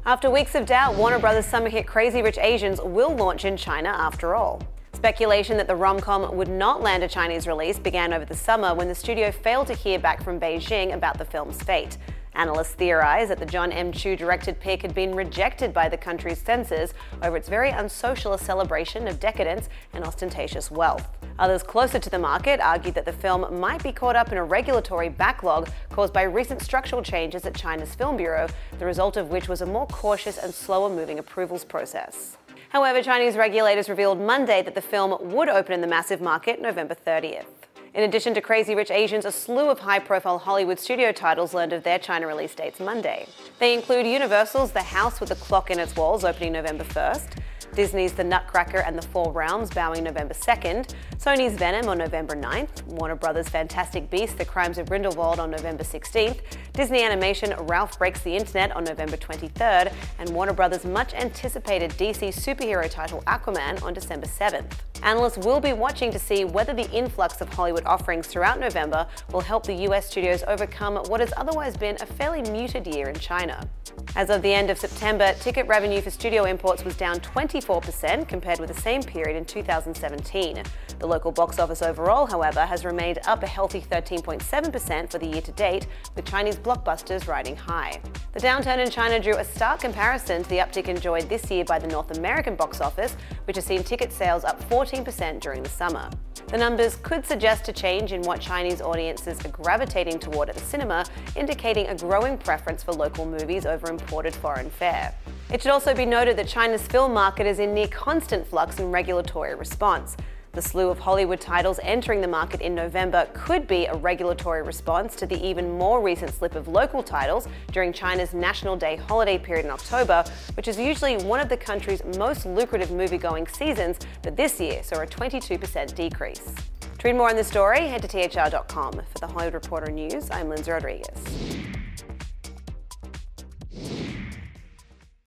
After weeks of doubt, Warner Brothers' summer hit Crazy Rich Asians will launch in China after all. Speculation that the rom-com would not land a Chinese release began over the summer when the studio failed to hear back from Beijing about the film's fate. Analysts theorize that the John M. Chu-directed pick had been rejected by the country's censors over its very unsocial celebration of decadence and ostentatious wealth. Others closer to the market argued that the film might be caught up in a regulatory backlog caused by recent structural changes at China's Film Bureau, the result of which was a more cautious and slower-moving approvals process. However, Chinese regulators revealed Monday that the film would open in the massive market November 30th. In addition to Crazy Rich Asians, a slew of high-profile Hollywood studio titles learned of their China release dates Monday. They include Universal's The House with a Clock in Its Walls opening November 1st, Disney's The Nutcracker and the Four Realms bowing November 2nd, Sony's Venom on November 9th, Warner Brothers' Fantastic Beasts: The Crimes of Grindelwald on November 16th, Disney Animation Ralph Breaks the Internet on November 23rd, and Warner Brothers' much-anticipated DC superhero title Aquaman on December 7th. Analysts will be watching to see whether the influx of Hollywood offerings throughout November will help the US studios overcome what has otherwise been a fairly muted year in China. As of the end of September, ticket revenue for studio imports was down 24% compared with the same period in 2017. The local box office overall, however, has remained up a healthy 13.7% for the year to date, with Chinese blockbusters riding high. The downturn in China drew a stark comparison to the uptick enjoyed this year by the North American box office, which has seen ticket sales up 14% during the summer. The numbers could suggest a change in what Chinese audiences are gravitating toward at the cinema, indicating a growing preference for local movies over imported foreign fare. It should also be noted that China's film market is in near constant flux in regulatory response. The slew of Hollywood titles entering the market in November could be a regulatory response to the even more recent slip of local titles during China's National Day holiday period in October, which is usually one of the country's most lucrative movie-going seasons, but this year saw a 22% decrease. To read more on this story, head to THR.com. For the Hollywood Reporter News, I'm Lindsay Rodriguez.